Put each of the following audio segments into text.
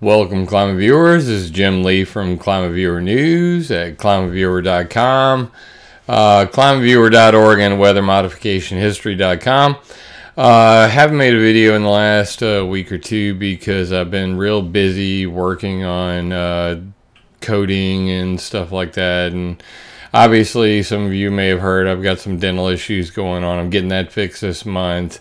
Welcome, Climate Viewers. This is Jim Lee from ClimateViewer News at ClimateViewer.com, ClimateViewer.org, and WeatherModificationHistory.com. I haven't made a video in the last week or two because I've been real busy working on coding and stuff like that. And obviously, some of you may have heard I've got some dental issues going on. I'm getting that fixed this month.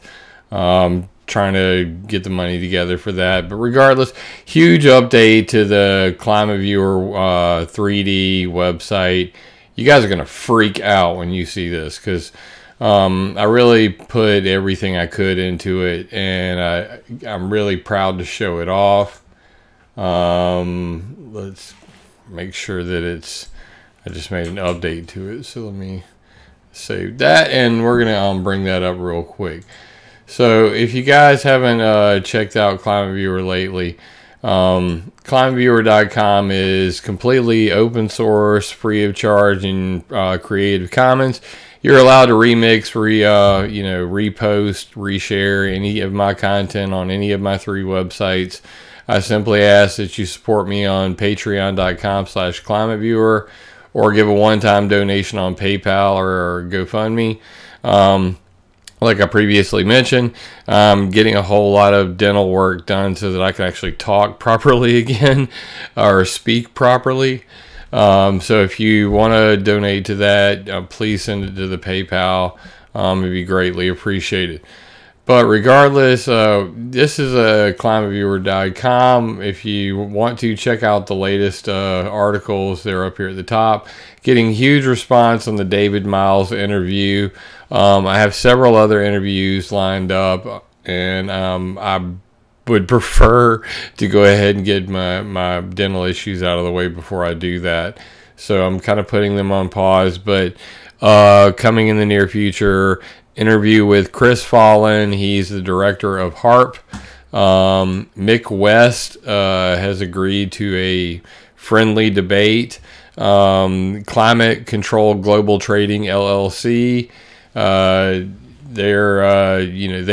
Trying to get the money together for that. But regardless, huge update to the ClimateViewer 3D website. You guys are going to freak out when you see this because I really put everything I could into it, and I'm really proud to show it off. Let's make sure that I just made an update to it, so let me save that, and we're going to bring that up real quick. So if you guys haven't checked out ClimateViewer lately, ClimateViewer.com is completely open source, free of charge, and Creative Commons. You're allowed to remix, repost, reshare any of my content on any of my 3 websites. I simply ask that you support me on patreon.com/ClimateViewer or give a one-time donation on PayPal or GoFundMe. Like I previously mentioned, I'm getting a whole lot of dental work done so that I can actually talk properly again or speak properly. So if you want to donate to that, please send it to the PayPal. It'd be greatly appreciated. But regardless, this is ClimateViewer.com. If you want to check out the latest articles, they're up here at the top. Getting huge response on the David Miles interview. I have several other interviews lined up, and I would prefer to go ahead and get my dental issues out of the way before I do that. So I'm kind of putting them on pause, but coming in the near future, interview with Chris Fallon. He's the director of HARP. Mick West has agreed to a friendly debate. Climate Control Global Trading LLC. They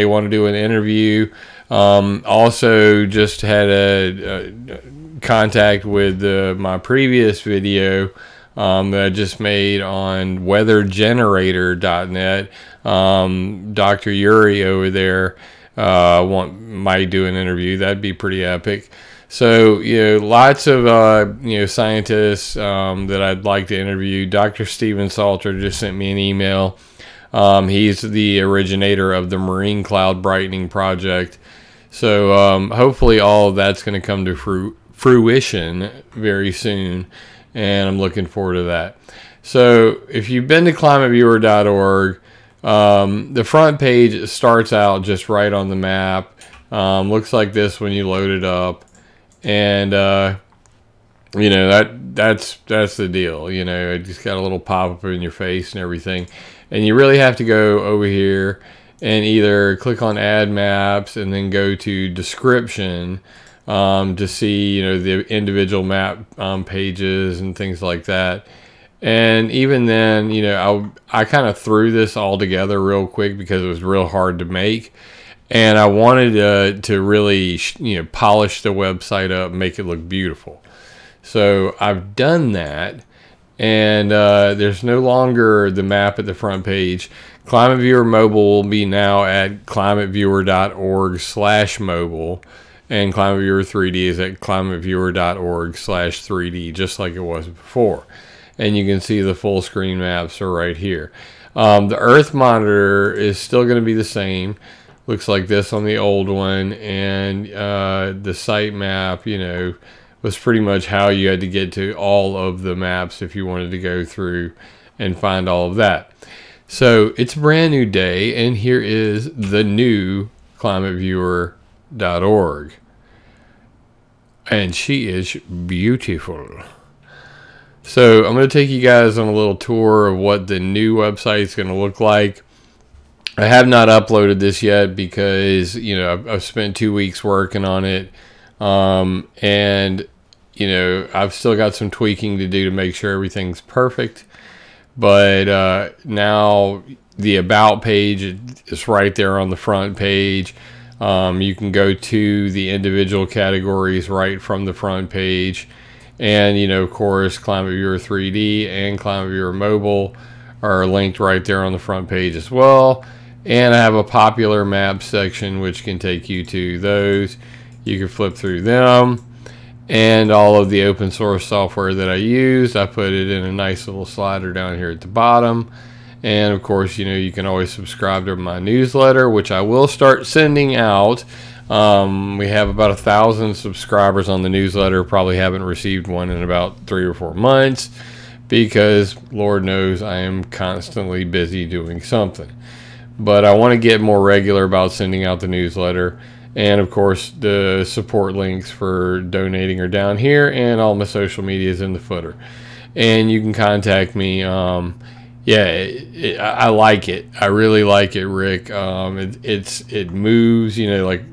want to do an interview. Also just had a contact with my previous video that I just made on weathergenerator.net. Dr. Yuri over there might do an interview. That'd be pretty epic. So, lots of, scientists that I'd like to interview. Dr. Steven Salter just sent me an email. He's the originator of the Marine Cloud Brightening Project. So, hopefully all of that's going to come to fruition very soon. And I'm looking forward to that. So, if you've been to ClimateViewer.org, the front page starts out just right on the map. Looks like this when you load it up. And, that's the deal. It just got a little pop-up in your face and everything. And you really have to go over here and either click on Add Maps and then go to Description to see, the individual map pages and things like that. And even then, I kind of threw this all together real quick because it was real hard to make. And I wanted to really, polish the website up, make it look beautiful. So I've done that. And there's no longer the map at the front page. ClimateViewer Mobile will be now at climateviewer.org/mobile. And ClimateViewer 3D is at climateviewer.org/3D, just like it was before. And you can see the full screen maps are right here. The Earth monitor is still going to be the same. Looks like this on the old one. And the site map, was pretty much how you had to get to all of the maps if you wanted to go through and find all of that. So it's a brand new day, and here is the new ClimateViewer.org. And she is beautiful. So I'm going to take you guys on a little tour of what the new website is going to look like. I have not uploaded this yet because, I've spent 2 weeks working on it. And I've still got some tweaking to do to make sure everything's perfect. But now the About page is right there on the front page. You can go to the individual categories right from the front page. And, you know, of course, ClimateViewer 3D and ClimateViewer Mobile are linked right there on the front page as well. And I have a popular map section which can take you to those. You can flip through them. And all of the open source software that I used, I put it in a nice little slider down here at the bottom. And of course, you know, you can always subscribe to my newsletter, which I will start sending out. We have about 1,000 subscribers on the newsletter. Probably haven't received one in about 3 or 4 months because Lord knows I am constantly busy doing something. But I want to get more regular about sending out the newsletter. And of course, the support links for donating are down here, and all my social media is in the footer. And you can contact me. Yeah, I like it. I really like it, Rick. It moves. You know, like,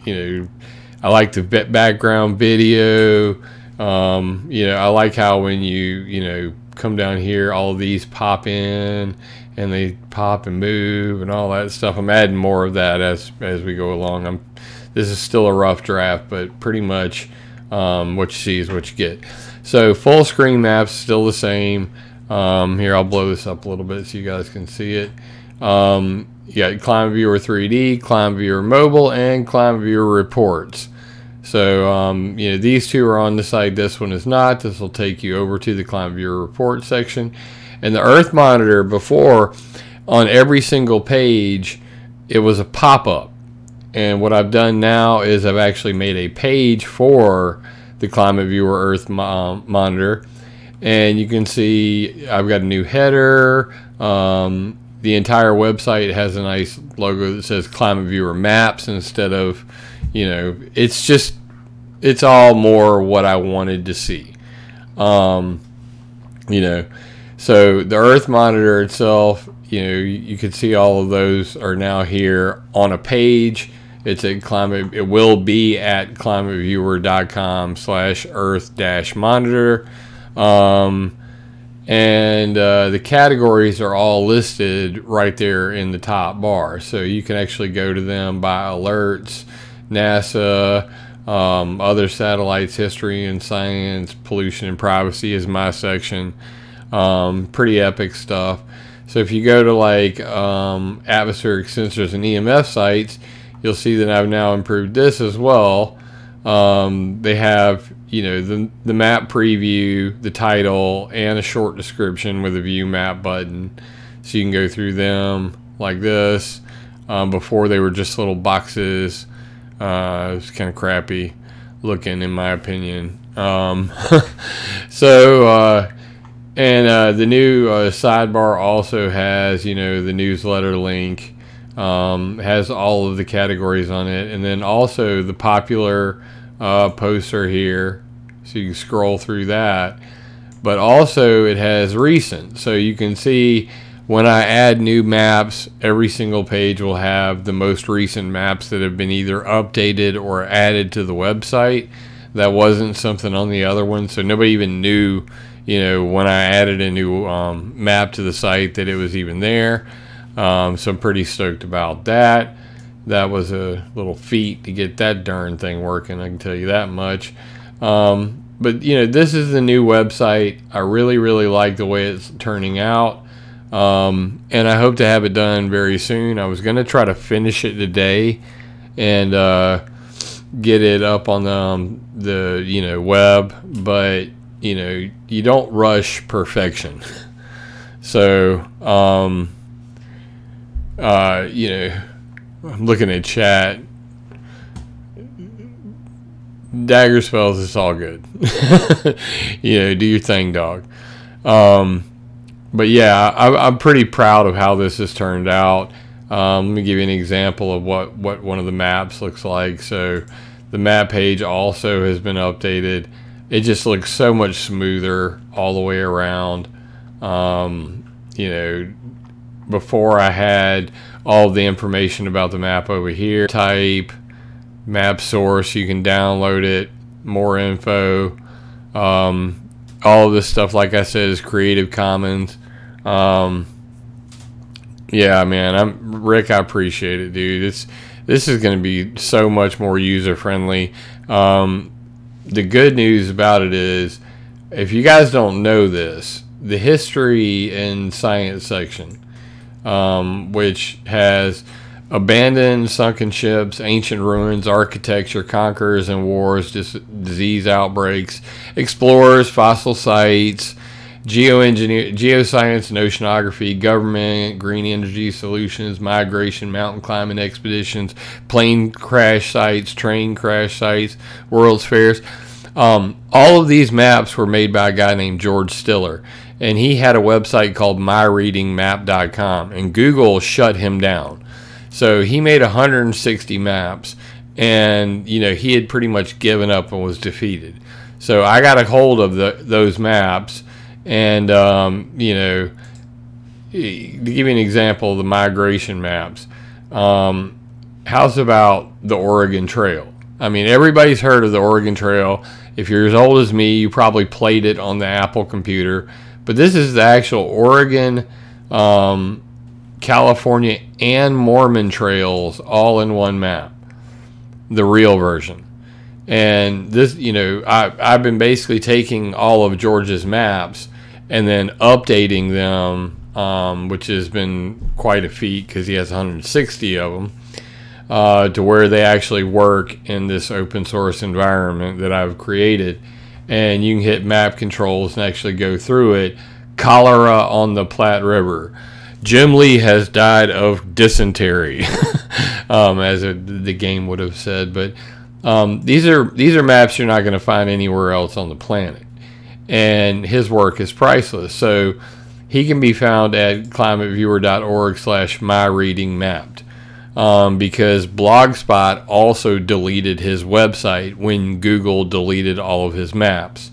you know, I like the background video. You know, I like how when you know, come down here, all of these pop in and they pop and move and all that stuff. I'm adding more of that as we go along. This is still a rough draft, but pretty much what you see is what you get. So full screen maps still the same. Here, I'll blow this up a little bit so you guys can see it. You got ClimateViewer 3D, ClimateViewer Mobile, and ClimateViewer Reports. So you know, these two are on the site. This one is not. This will take you over to the ClimateViewer Report section. And the Earth Monitor, before, on every single page, it was a pop-up. And what I've done now is I've actually made a page for the ClimateViewer Earth Monitor. And you can see I've got a new header. The entire website has a nice logo that says ClimateViewer Maps instead of, you know, it's all more what I wanted to see. You know, so the Earth Monitor itself, you know, you can see all of those are now here on a page. It's at it will be at climateviewer.com/earth-monitor. And the categories are all listed right there in the top bar. So you can actually go to them by alerts, NASA, other satellites, history and science, pollution and privacy is my section. Pretty epic stuff. So if you go to like atmospheric sensors and EMF sites, you'll see that I've now improved this as well. They have, you know, the map preview, the title, and a short description with a view map button. So you can go through them like this. Before they were just little boxes. It was kind of crappy looking in my opinion. The new sidebar also has, you know, the newsletter link. Has all of the categories on it, and then also the popular posts are here, so you can scroll through that. But also it has recent, so you can see when I add new maps, every single page will have the most recent maps that have been either updated or added to the website. That wasn't something on the other one, so nobody even knew, you know, when I added a new map to the site that it was even there. So I'm pretty stoked about that. That was a little feat to get that darn thing working, I can tell you that much. But you know, this is the new website. I really like the way it's turning out. And I hope to have it done very soon. I was going to try to finish it today and get it up on the you know, web, but you know, you don't rush perfection. So you know, I'm looking at chat. Dagger spells, it's all good. You know, do your thing, dog. But yeah, I'm pretty proud of how this has turned out. Let me give you an example of what one of the maps looks like. So the map page also has been updated. It just looks so much smoother all the way around. You know, before I had all the information about the map over here. Type, map source, you can download it, more info. All of this stuff, like I said, is Creative Commons. Yeah, man, Rick, I appreciate it, dude. this is going to be so much more user friendly. The good news about it is, if you guys don't know this, the history and science section, which has abandoned sunken ships, ancient ruins, architecture, conquerors and wars, disease outbreaks, explorers, fossil sites, geoscience and oceanography, government, green energy solutions, migration, mountain climbing expeditions, plane crash sites, train crash sites, World's Fairs. All of these maps were made by a guy named George Stiller, and he had a website called myreadingmap.com, and Google shut him down. So he made 160 maps, and he had pretty much given up and was defeated. So I got a hold of those maps, and to give you an example of the migration maps, how's about the Oregon Trail? I mean, everybody's heard of the Oregon Trail. If you're as old as me, you probably played it on the Apple computer. But this is the actual Oregon, California, and Mormon trails all in one map, the real version. And this, I've been basically taking all of George's maps and then updating them, which has been quite a feat because he has 160 of them, to where they actually work in this open source environment that I've created. And you can hit map controls and actually go through it. Cholera on the Platte River. Jim Lee has died of dysentery, as the game would have said. But these are maps you're not going to find anywhere else on the planet, and his work is priceless. So he can be found at climateviewer.org/myreadingmapped, because Blogspot also deleted his website when Google deleted all of his maps.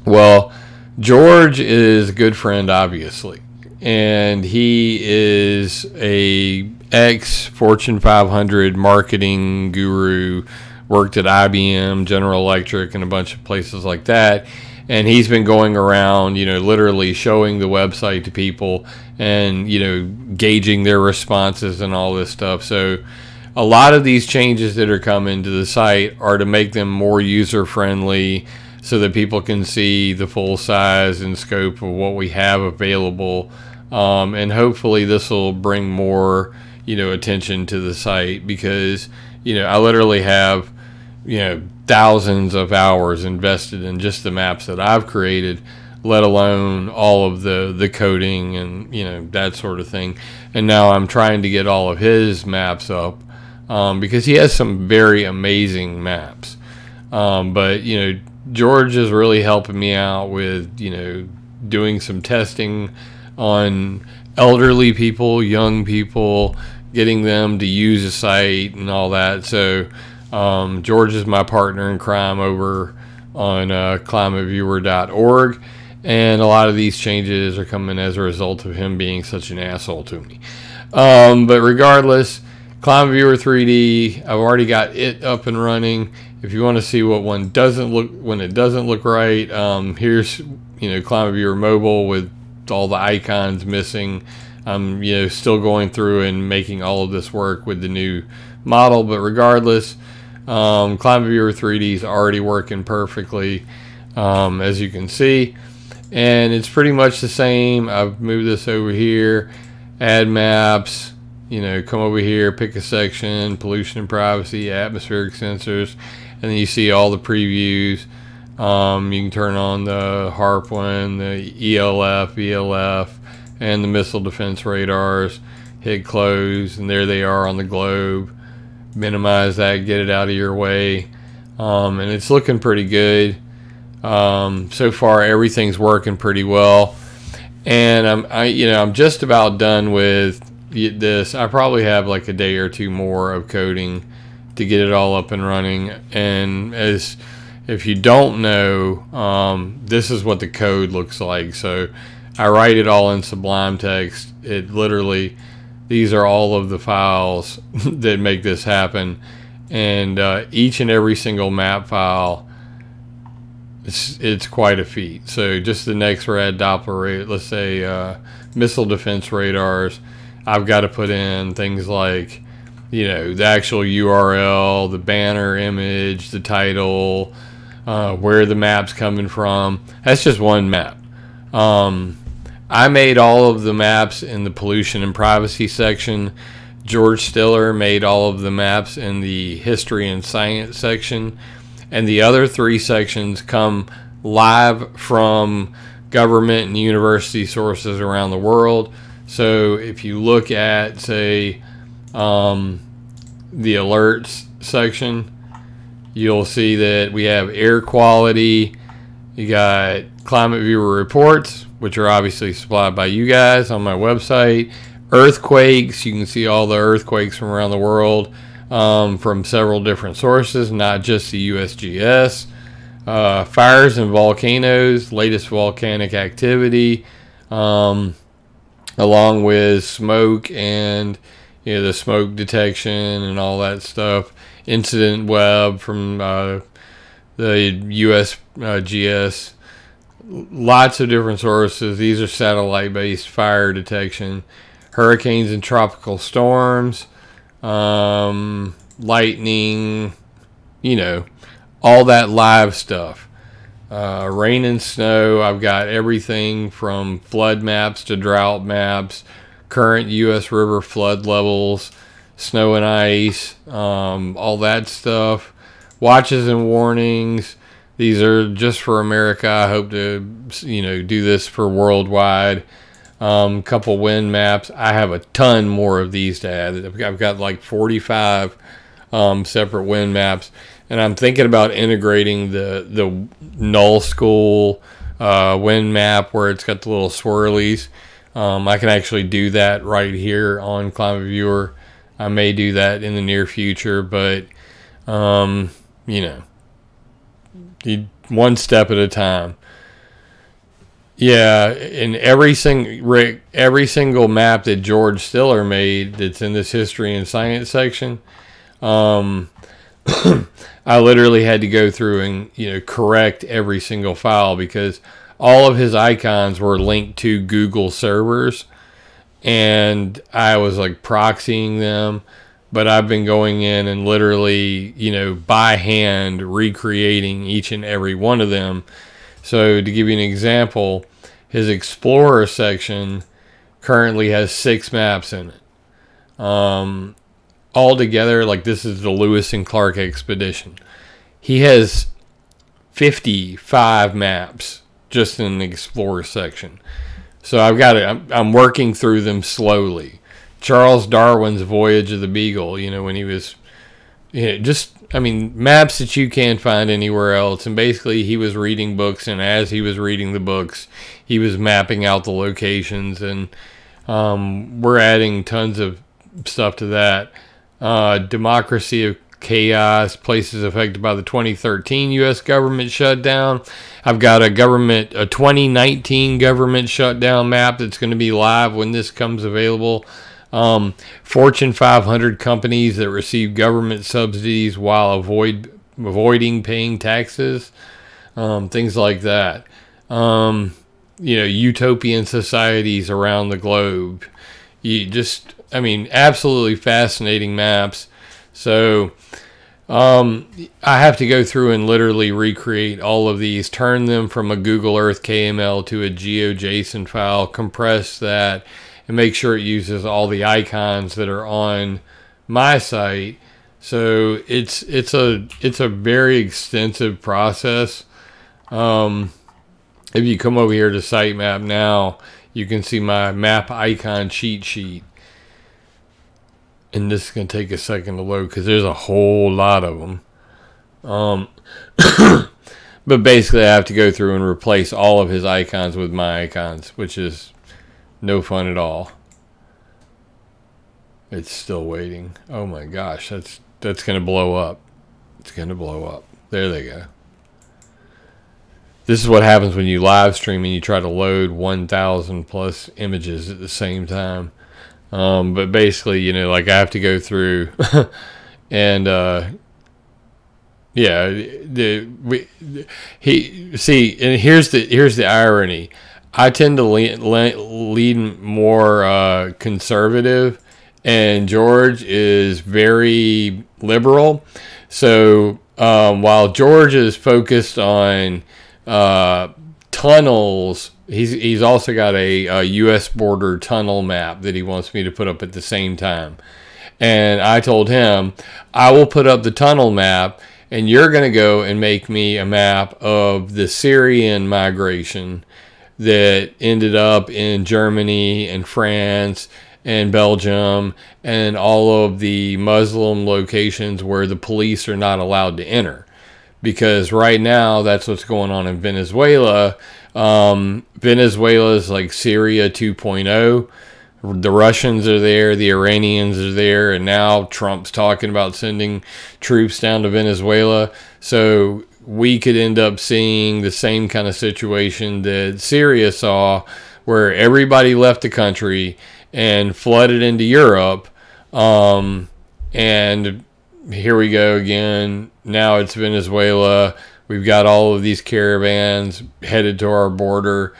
Well, George is a good friend, obviously. And he is a ex-Fortune 500 marketing guru, worked at IBM, General Electric, and a bunch of places like that. And he's been going around, literally showing the website to people and, gauging their responses and all this stuff. So a lot of these changes that are coming to the site are to make them more user-friendly, so that people can see the full size and scope of what we have available. And hopefully this will bring more, attention to the site, because, I literally have, thousands of hours invested in just the maps that I've created, let alone all of the coding and, that sort of thing. And now I'm trying to get all of his maps up, because he has some very amazing maps. But, George is really helping me out with, doing some testing on elderly people, young people, getting them to use the site and all that. So George is my partner in crime over on climateviewer.org, and a lot of these changes are coming as a result of him being such an asshole to me. But regardless, ClimateViewer 3D, I've already got it up and running. If you want to see what one doesn't look, when it doesn't look right, here's ClimateViewer Mobile with all the icons missing. I'm still going through and making all of this work with the new model, but regardless, ClimateViewer 3D is already working perfectly, as you can see, and it's pretty much the same. I've moved this over here, add maps. Come over here, pick a section, pollution and privacy, atmospheric sensors, and then you see all the previews. You can turn on the HARP one, the ELF, VLF, and the missile defense radars. Hit close, and there they are on the globe. Minimize that, get it out of your way, and it's looking pretty good. So far, everything's working pretty well, and I'm just about done with this. I probably have like a day or two more of coding to get it all up and running. And if you don't know, this is what the code looks like. So I write it all in Sublime Text. It literally, these are all of the files that make this happen, and each and every single map file, it's quite a feat. So just the next rad Doppler rate, let's say missile defense radars, I've got to put in things like the actual URL, the banner image, the title, where the map's coming from. That's just one map. I made all of the maps in the pollution and privacy section. George Stiller made all of the maps in the history and science section. And the other 3 sections come live from government and university sources around the world. So if you look at, say, the alerts section, you'll see that we have air quality. You got ClimateViewer reports, which are obviously supplied by you guys on my website. Earthquakes, you can see all the earthquakes from around the world, from several different sources, not just the USGS. Fires and volcanoes, latest volcanic activity, along with smoke and the smoke detection and all that stuff. Incident web from the USGS. Lots of different sources. These are satellite-based fire detection. Hurricanes and tropical storms, lightning, all that live stuff. Rain and snow, I've got everything from flood maps to drought maps, current U.S. river flood levels, snow and ice, all that stuff. Watches and warnings. These are just for America. I hope to, do this for worldwide. Couple wind maps. I have a ton more of these to add. I've got like 45 separate wind maps, and I'm thinking about integrating the null school wind map where it's got the little swirlies. I can actually do that right here on ClimateViewer. I may do that in the near future, but one step at a time. Yeah, and every single map that George Stiller made that's in this history and science section, I literally had to go through and correct every single file, because all of his icons were linked to Google servers, and I was like proxying them. But I've been going in and literally, by hand recreating each and every one of them. So to give you an example, his Explorer section currently has 6 maps in it. Altogether, like this is the Lewis and Clark expedition. He has 55 maps just in the Explorer section. So I've got it. I'm working through them slowly. Charles Darwin's Voyage of the Beagle, when he was, maps that you can't find anywhere else. And basically he was reading books, and as he was reading the books, he was mapping out the locations, and we're adding tons of stuff to that. Democracy of Chaos, places affected by the 2013 U.S. government shutdown. I've got a 2019 government shutdown map that's going to be live when this comes available. Fortune 500 companies that receive government subsidies while avoiding paying taxes, things like that. Utopian societies around the globe. Absolutely fascinating maps. So I have to go through and literally recreate all of these, turn them from a Google Earth KML to a GeoJSON file, compress that, and make sure it uses all the icons that are on my site. So it's a very extensive process. If you come over here to sitemap now, you can see my map icon cheat sheet. And this is going to take a second to load because there's a whole lot of them. But basically I have to go through and replace all of his icons with my icons, which is no fun at all. It's still waiting. Oh my gosh, that's going to blow up. It's going to blow up. There they go. This is what happens when you live stream and you try to load 1,000 plus images at the same time. But basically, I have to go through and here's the irony. I tend to lean more conservative, and George is very liberal. So while George is focused on tunnels, he's also got a U.S. border tunnel map that he wants me to put up at the same time. And I told him, I will put up the tunnel map, and you're going to go and make me a map of the Syrian migration that ended up in Germany and France and Belgium and all of the Muslim locations where the police are not allowed to enter. Because right now, that's what's going on in Venezuela. Venezuela is like Syria 2.0. The Russians are there, the Iranians are there, and now Trump's talking about sending troops down to Venezuela. So we could end up seeing the same kind of situation that Syria saw, where everybody left the country and flooded into Europe. And here we go again. Now it's Venezuela. We've got all of these caravans headed to our border.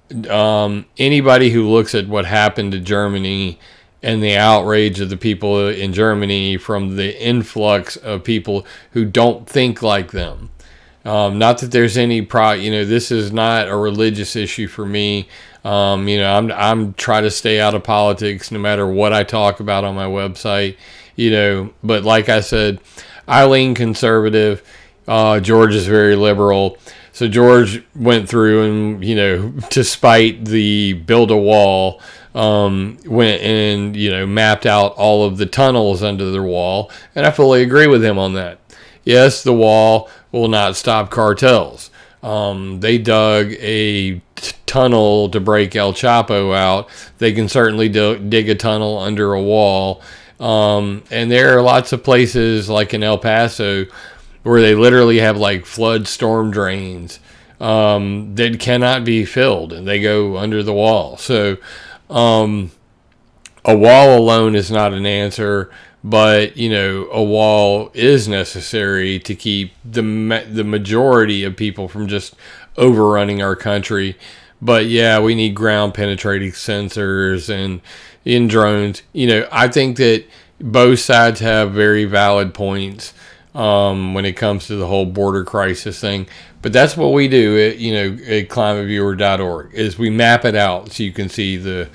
Anybody who looks at what happened to Germany and the outrage of the people in Germany from the influx of people who don't think like them. Not that there's any this is not a religious issue for me. I'm trying to stay out of politics no matter what I talk about on my website, but like I said, I lean conservative. George is very liberal. So George went through and, to spite the build a wall, went and, mapped out all of the tunnels under the wall. And I fully agree with him on that. Yes, the wall will not stop cartels. They dug a tunnel to break El Chapo out. They can certainly dig a tunnel under a wall. And there are lots of places like in El Paso where they literally have like flood storm drains that cannot be filled, and they go under the wall. So a wall alone is not an answer, but a wall is necessary to keep the majority of people from just overrunning our country. But yeah, we need ground penetrating sensors and in drones. I think that both sides have very valid points when it comes to the whole border crisis thing. But that's what we do at ClimateViewer.org, is we map it out so you can see the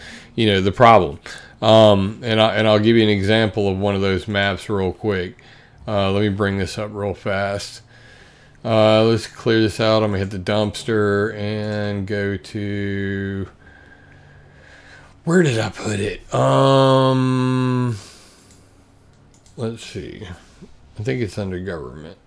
problem. And I'll give you an example of one of those maps real quick. Let me bring this up real fast. Let's clear this out. I'm gonna hit the dumpster and go to, where did I put it? Let's see. I think it's under government.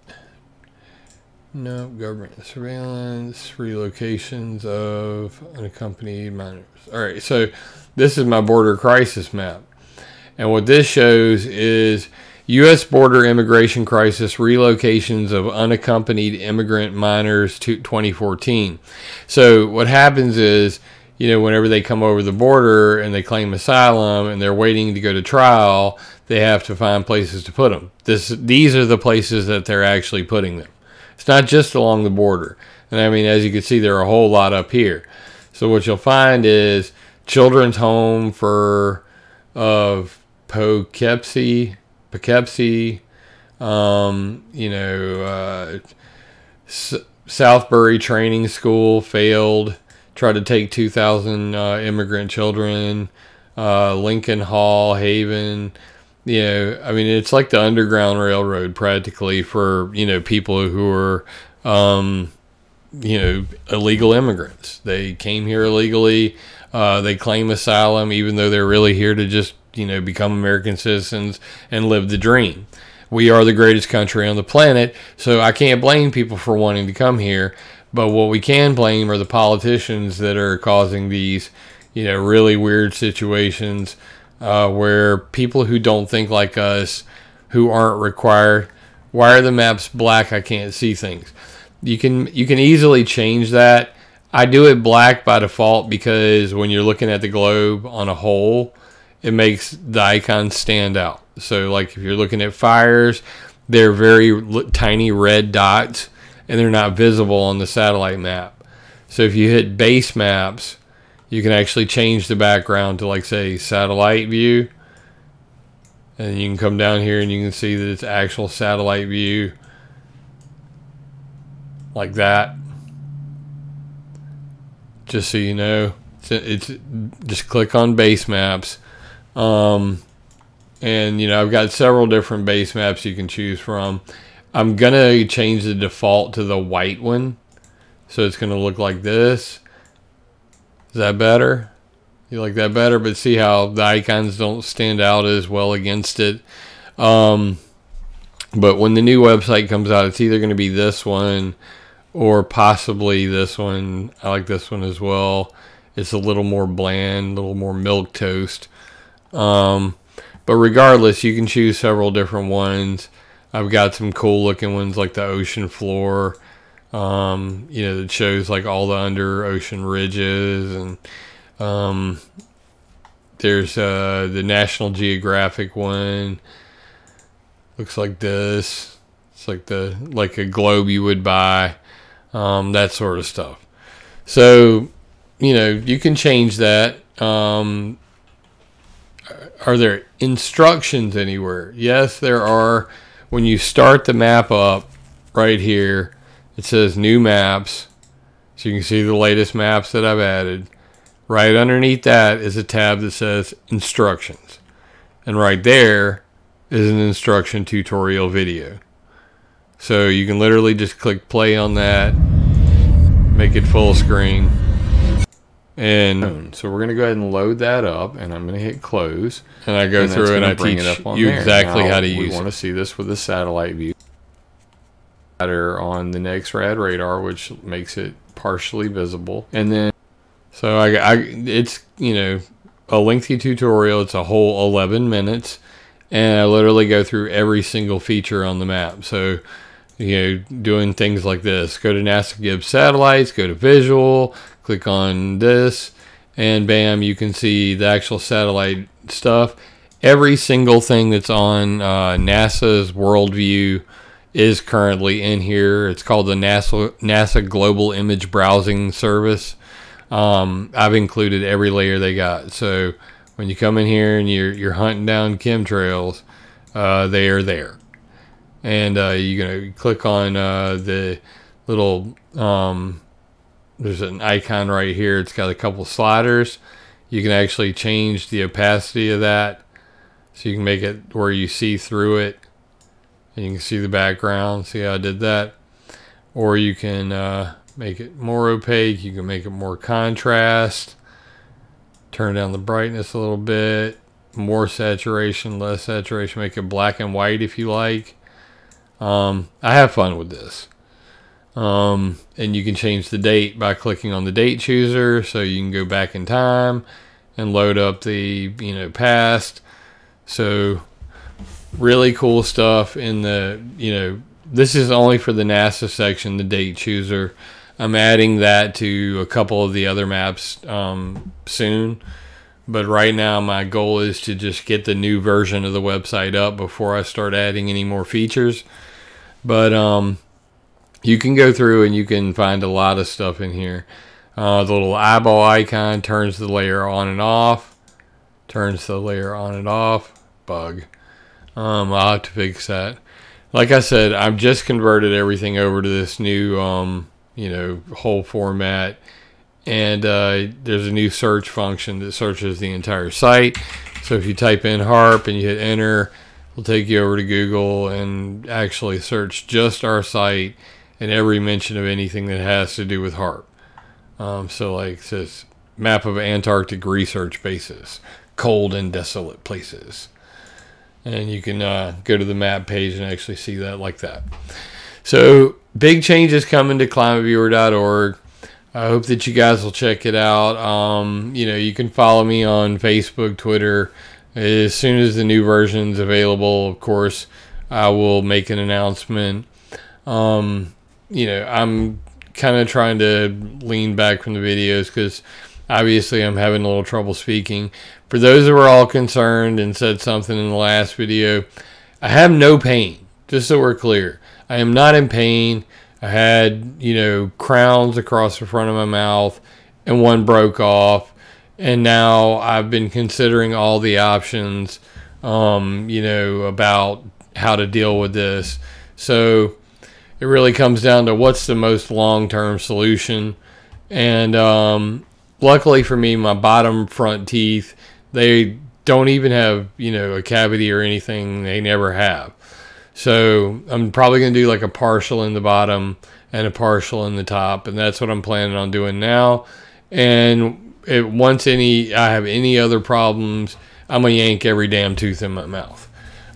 No, government surveillance, relocations of unaccompanied minors. All right, so this is my border crisis map. And what this shows is U.S. border immigration crisis, relocations of unaccompanied immigrant minors to 2014. So what happens is, whenever they come over the border and they claim asylum and they're waiting to go to trial, they have to find places to put them. These are the places that they're actually putting them. It's not just along the border. And I mean, as you can see, there are a whole lot up here. So what you'll find is Children's Home for Poughkeepsie, Southbury Training School failed. Tried to take 2,000 immigrant children. Lincoln Hall, Haven. I mean, it's like the Underground Railroad practically for, people who are, illegal immigrants. They came here illegally. They claim asylum, even though they're really here to just, become American citizens and live the dream. We are the greatest country on the planet, so I can't blame people for wanting to come here. But what we can blame are the politicians that are causing these, really weird situations where people who don't think like us, who aren't required, why are the maps black? I can't see things. You can easily change that. I do it black by default because when you're looking at the globe on a whole, it makes the icons stand out. So like if you're looking at fires, they're very tiny red dots and they're not visible on the satellite map. So if you hit base maps, you can actually change the background to, like, say, satellite view, And you can come down here and you can see that it's actual satellite view like that. Just so you know, it's just click on base maps. And you know, I've got several different base maps you can choose from. I'm gonna change the default to the white one, so it's gonna look like this. Is that better? You like that better? But see how the icons don't stand out as well against it. But when the new website comes out, it's either going to be this one or possibly this one. I like this one as well. It's a little more bland, a little more milquetoast. But regardless, you can choose several different ones. I've got some cool looking ones like the ocean floor. You know, that shows like all the under ocean ridges, and there's the National Geographic one. Looks like this. It's like a globe you would buy, that sort of stuff. So, you know, you can change that. Are there instructions anywhere? Yes, there are. When you start the map up right here, it says new maps. So you can see the latest maps that I've added. Right underneath that is a tab that says instructions. And right there is an instruction tutorial video. So you can literally just click play on that, make it full screen. And so we're going to go ahead and load that up, and I'm going to hit close. And I go through and I teach you exactly how to use it. We want to see this with the satellite view. On the next rad radar, which makes it partially visible. And then, so it's, you know, a lengthy tutorial. It's a whole 11 minutes. And I literally go through every single feature on the map. So, you know, doing things like this. Go to NASA Gibbs Satellites, go to Visual, click on this, and bam, you can see the actual satellite stuff. Every single thing that's on NASA's Worldview is currently in here. It's called the NASA Global Image Browsing Service. I've included every layer they got. So when you come in here and you're hunting down chemtrails, they are there. And you're gonna click on the little there's an icon right here. It's got a couple sliders. You can actually change the opacity of that, so you can make it where you see through it. And you can see the background. See how I did that? Or you can make it more opaque. You can make it more contrast. Turn down the brightness a little bit. More saturation, less saturation. Make it black and white if you like. I have fun with this. And you can change the date by clicking on the date chooser. So you can go back in time and load up the, you know, past. So really cool stuff in the, you know, this is only for the NASA section, the date chooser. I'm adding that to a couple of the other maps soon. But right now my goal is to just get the new version of the website up before I start adding any more features. But you can go through and you can find a lot of stuff in here. The little eyeball icon turns the layer on and off. Turns the layer on and off. Bug. I'll have to fix that. Like I said, I've just converted everything over to this new, you know, whole format. And there's a new search function that searches the entire site. So if you type in HARP and you hit enter, it'll take you over to Google and actually search just our site and every mention of anything that has to do with HARP. So like it says, map of Antarctic research bases, cold and desolate places. And you can go to the map page and actually see that like that. So big changes coming to ClimateViewer.org. I hope that you guys will check it out. You know, you can follow me on Facebook, Twitter. As soon as the new version's available, of course, I will make an announcement. You know, I'm kind of trying to lean back from the videos because obviously I'm having a little trouble speaking. For those that were all concerned and said something in the last video, I have no pain, just so we're clear. I am not in pain. I had, you know, crowns across the front of my mouth and one broke off. And now I've been considering all the options you know, about how to deal with this. So it really comes down to what's the most long-term solution. And luckily for me, my bottom front teeth, they don't even have, you know, a cavity or anything. They never have. So I'm probably going to do like a partial in the bottom and a partial in the top. And that's what I'm planning on doing now. And once I have any other problems, I'm going to yank every damn tooth in my mouth.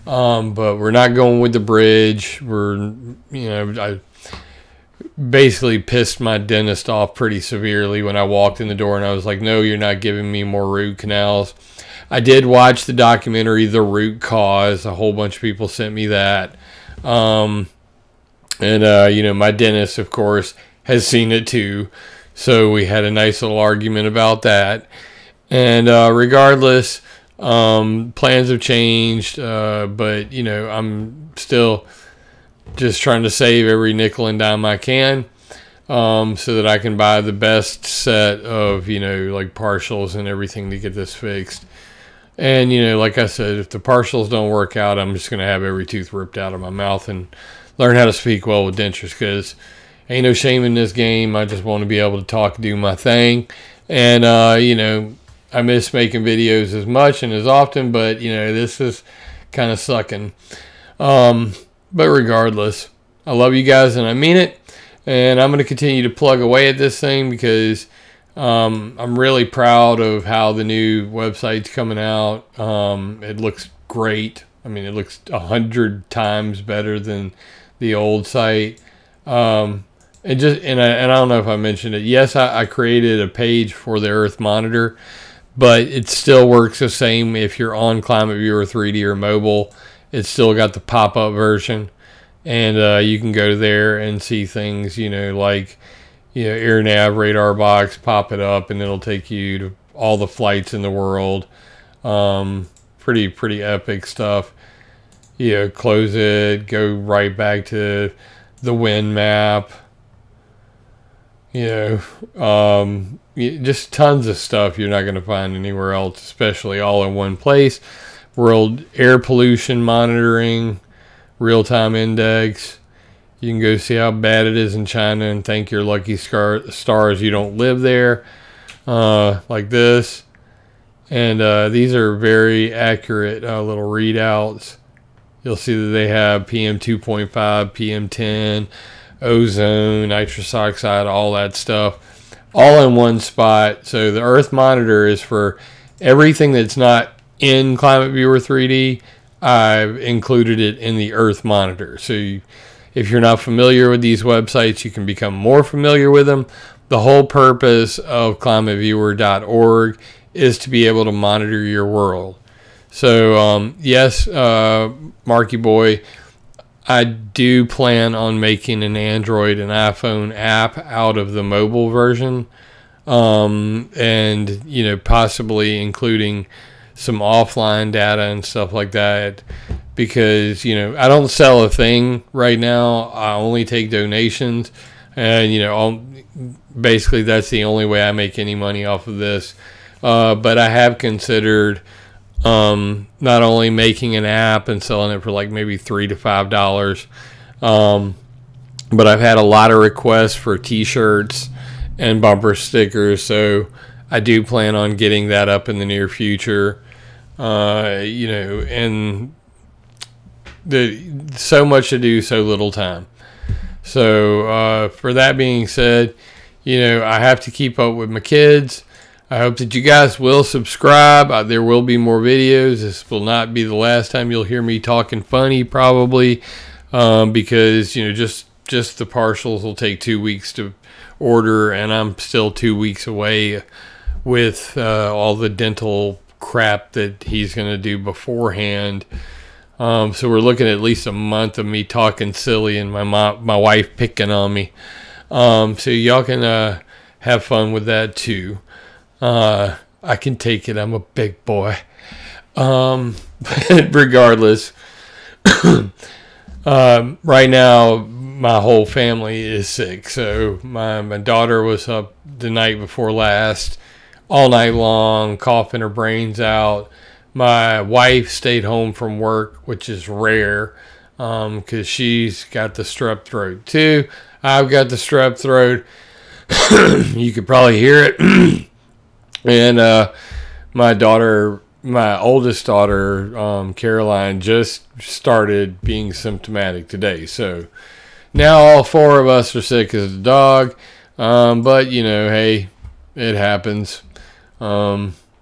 But we're not going with the bridge. I basically pissed my dentist off pretty severely when I walked in the door, and I was like, no, you're not giving me more root canals. I did watch the documentary, The Root Cause. A whole bunch of people sent me that. You know, my dentist, of course, has seen it too. So we had a nice little argument about that. And regardless, plans have changed, but, you know, I'm still just trying to save every nickel and dime I can, so that I can buy the best set of, you know, like partials and everything to get this fixed. And, you know, like I said, if the partials don't work out, I'm just going to have every tooth ripped out of my mouth and learn how to speak well with dentures, because ain't no shame in this game. I just want to be able to talk and do my thing. And, you know, I miss making videos as much and as often, but, you know, this is kind of sucking. But regardless, I love you guys and I mean it. And I'm going to continue to plug away at this thing, because I'm really proud of how the new website's coming out. It looks great. I mean, it looks 100 times better than the old site. And I don't know if I mentioned it. Yes, I created a page for the Earth Monitor, but it still works the same if you're on ClimateViewer 3D or mobile. It's still got the pop-up version, and you can go there and see things, you know, like, you know, air nav, radar box, pop it up, and it'll take you to all the flights in the world. Pretty epic stuff. You know, close it, go right back to the wind map. You know, just tons of stuff you're not going to find anywhere else, especially all in one place. World air pollution monitoring, real-time index. You can go see how bad it is in China and thank your lucky stars you don't live there, like this. And these are very accurate little readouts. You'll see that they have PM 2.5, PM 10, ozone, nitrous oxide, all that stuff, all in one spot. So the Earth Monitor is for everything that's not in ClimateViewer 3D. I've included it in the Earth Monitor. So if you're not familiar with these websites, you can become more familiar with them. The whole purpose of ClimateViewer.org is to be able to monitor your world. So yes, Marky Boy, I do plan on making an Android and iPhone app out of the mobile version, and, you know, possibly including some offline data and stuff like that, because, you know, I don't sell a thing right now. I only take donations, and, you know, basically that's the only way I make any money off of this. But I have considered not only making an app and selling it for like maybe $3 to $5, but I've had a lot of requests for t-shirts and bumper stickers, so I do plan on getting that up in the near future. You know, and so much to do, so little time. So for that being said, you know, I have to keep up with my kids. I hope that you guys will subscribe. There will be more videos. This will not be the last time you'll hear me talking funny, probably, because, you know, just the partials will take 2 weeks to order, and I'm still 2 weeks away with all the dental crap that he's going to do beforehand. So we're looking at least a month of me talking silly and my wife picking on me. So y'all can have fun with that too. I can take it. I'm a big boy. But regardless, right now my whole family is sick. So my daughter was up the night before last, all night long, coughing her brains out. My wife stayed home from work, which is rare, because she's got the strep throat too. I've got the strep throat. You could probably hear it. And my oldest daughter, Caroline, just started being symptomatic today. So now all four of us are sick as a dog. But, you know, hey, it happens.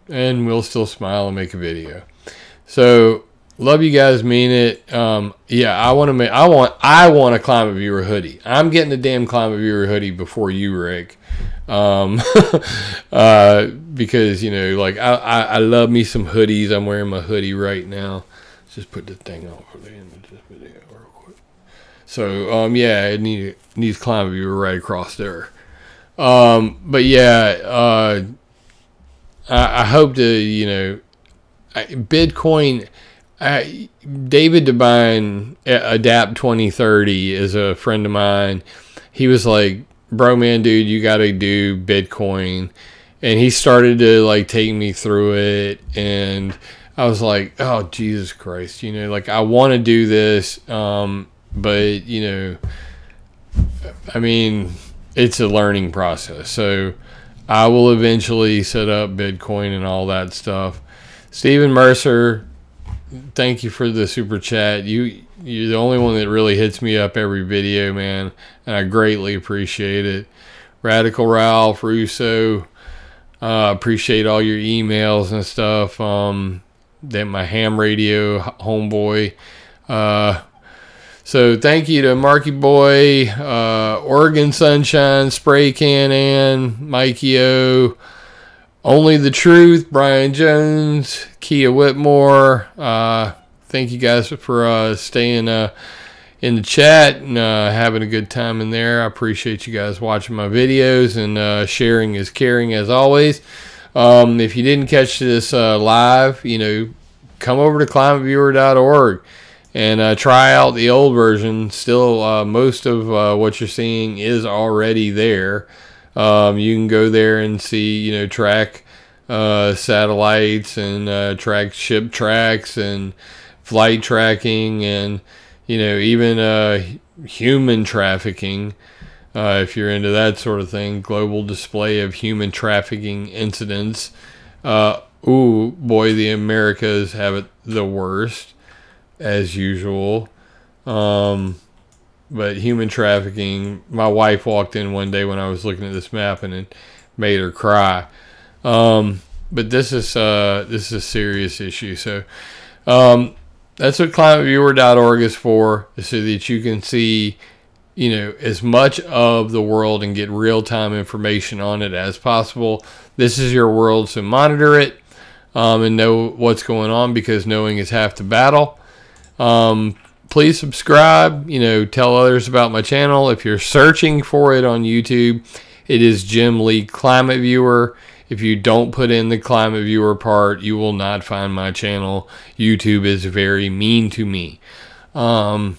And we'll still smile and make a video. So love you guys, mean it. Yeah, I want a ClimateViewer hoodie. I'm getting the damn ClimateViewer hoodie before you, Rick. Because, you know, like I love me some hoodies. I'm wearing my hoodie right now. Let's just put the thing on for the end of this video real quick. So yeah, it needs ClimateViewer right across there. But yeah, I hope to, you know, Bitcoin. David Devine, Adapt 2030, is a friend of mine. He was like, bro, man, dude, you got to do Bitcoin. And he started to like take me through it. And I was like, oh, Jesus Christ, you know, like I want to do this. But, you know, I mean, it's a learning process. So I will eventually set up Bitcoin and all that stuff. Stephen Mercer, thank you for the super chat. You're the only one that really hits me up every video, man, and I greatly appreciate it. Radical Ralph, Russo, appreciate all your emails and stuff. That my ham radio homeboy. So thank you to Marky Boy, Oregon Sunshine, Spray Can Ann, Mikey O, Only the Truth, Brian Jones, Kia Whitmore. Thank you guys for staying in the chat and having a good time in there. I appreciate you guys watching my videos, and sharing is caring as always. If you didn't catch this live, you know, come over to ClimateViewer.org and try out the old version. Still, most of what you're seeing is already there. You can go there and see, you know, track satellites and track ship tracks and flight tracking, and, you know, even human trafficking, if you're into that sort of thing. Global display of human trafficking incidents. Ooh, boy, the Americas have it the worst, as usual. But human trafficking, my wife walked in one day when I was looking at this map, and it made her cry. But this is a serious issue. So that's what ClimateViewer.org is for, so that you can see, you know, as much of the world and get real-time information on it as possible. This is your world, so monitor it and know what's going on, because knowing is half the battle. Please subscribe, you know, tell others about my channel. If you're searching for it on YouTube, it is Jim Lee Climate Viewer. If you don't put in the Climate Viewer part, you will not find my channel. YouTube is very mean to me. And,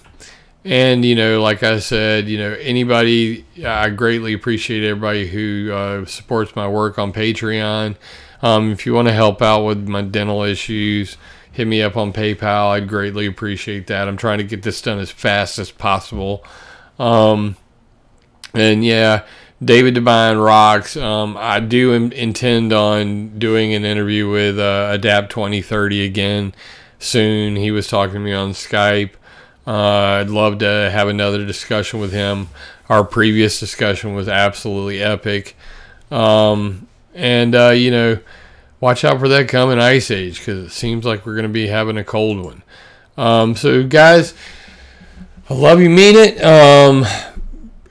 you know, like I said, you know, anybody, I greatly appreciate everybody who supports my work on Patreon. If you want to help out with my dental issues, hit me up on PayPal. I'd greatly appreciate that. I'm trying to get this done as fast as possible. And yeah, David Devine rocks. I do intend on doing an interview with Adapt 2030 again soon. He was talking to me on Skype. I'd love to have another discussion with him. Our previous discussion was absolutely epic. You know, watch out for that coming ice age, because it seems like we're going to be having a cold one. So guys, I love you, mean it.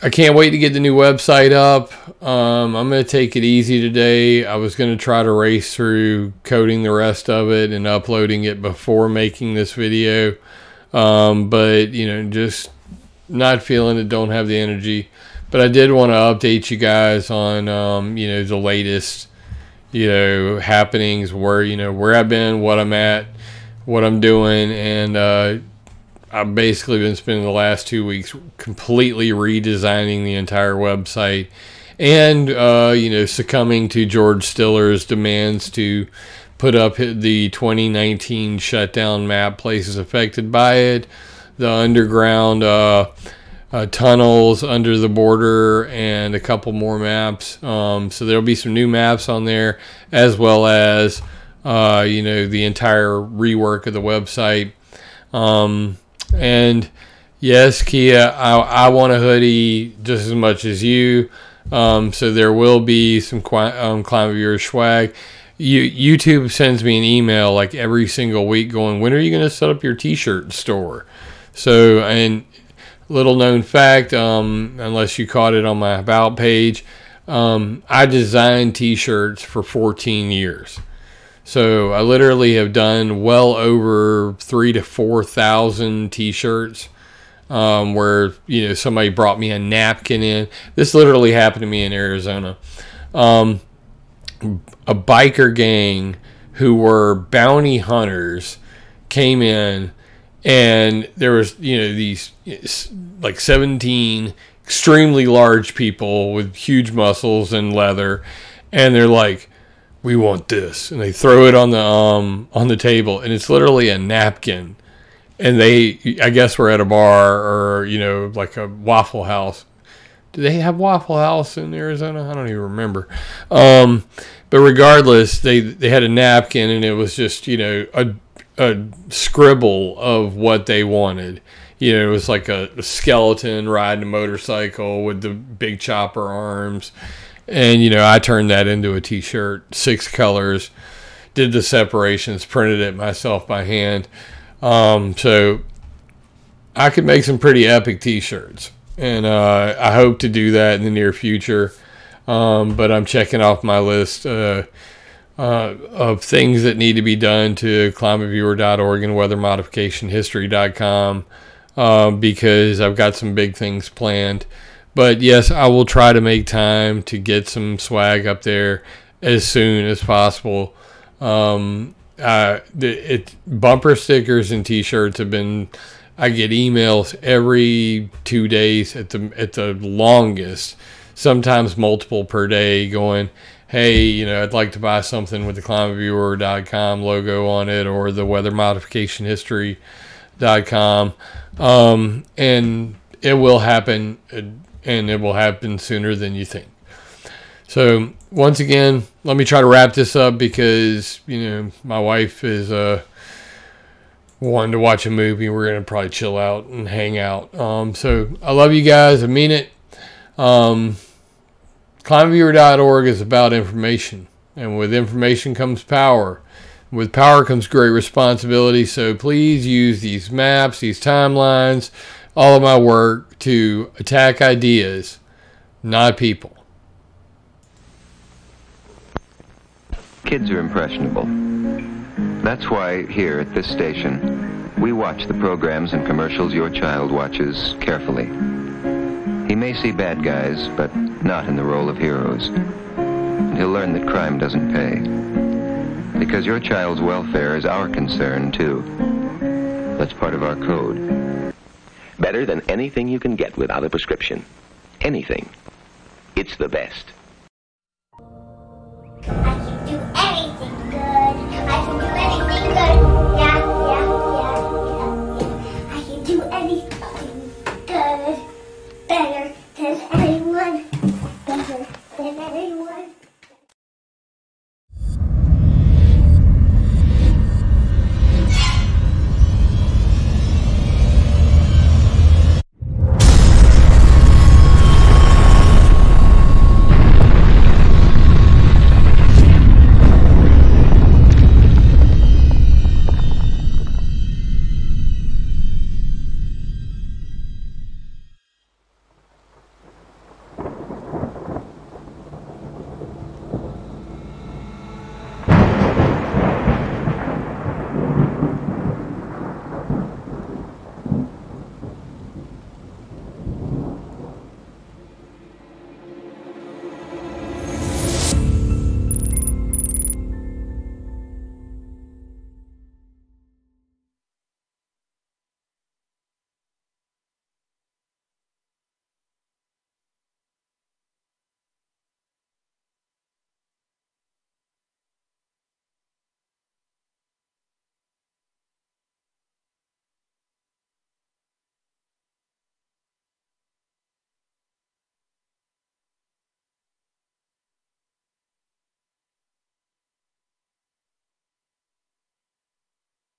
I can't wait to get the new website up. I'm going to take it easy today. I was going to try to race through coding the rest of it and uploading it before making this video. But, you know, just not feeling it, don't have the energy. But I did want to update you guys on, you know, the latest, you know, happenings, where, you know, where I've been, what I'm at, what I'm doing. And I've basically been spending the last 2 weeks completely redesigning the entire website, and you know, succumbing to George Stiller's demands to put up the 2019 shutdown map, places affected by it, the underground tunnels under the border, and a couple more maps. So there'll be some new maps on there, as well as the entire rework of the website. And yes, Kia, I want a hoodie just as much as you. So there will be some ClimateViewer swag. YouTube sends me an email like every single week going, when are you going to set up your t-shirt store? So, and little known fact, unless you caught it on my About page, I designed t-shirts for 14 years. So I literally have done well over 3,000 to 4,000 t-shirts, where somebody brought me a napkin in. This literally happened to me in Arizona. A biker gang who were bounty hunters came in, and there was these like 17 extremely large people with huge muscles and leather, and they're like, we want this, and they throw it on the table, and it's literally a napkin. And they, I guess, were at a bar or like a Waffle House. Do they have Waffle House in Arizona? I don't even remember. But regardless, they had a napkin, and it was just a scribble of what they wanted. It was like a skeleton riding a motorcycle with the big chopper arms. And, I turned that into a t-shirt, 6 colors, did the separations, printed it myself by hand. So I could make some pretty epic t-shirts, and I hope to do that in the near future. But I'm checking off my list of things that need to be done to ClimateViewer.org and WeatherModificationHistory.com, because I've got some big things planned. But yes, I will try to make time to get some swag up there as soon as possible. Bumper stickers and t-shirts have been, I get emails every 2 days at the longest, sometimes multiple per day, going, hey, I'd like to buy something with the ClimateViewer.com logo on it, or the WeatherModificationHistory.com. And it will happen, and it will happen sooner than you think. So once again, let me try to wrap this up, because my wife is wanting to watch a movie. We're gonna probably chill out and hang out. So I love you guys. I mean it. ClimateViewer.org is about information, and with information comes power. With power comes great responsibility. So please use these maps, these timelines, all of my work to attack ideas, not people. Kids are impressionable. That's why here at this station, we watch the programs and commercials your child watches carefully. He may see bad guys, but not in the role of heroes. And he'll learn that crime doesn't pay. Because your child's welfare is our concern, too. That's part of our code. Better than anything you can get without a prescription. Anything. It's the best.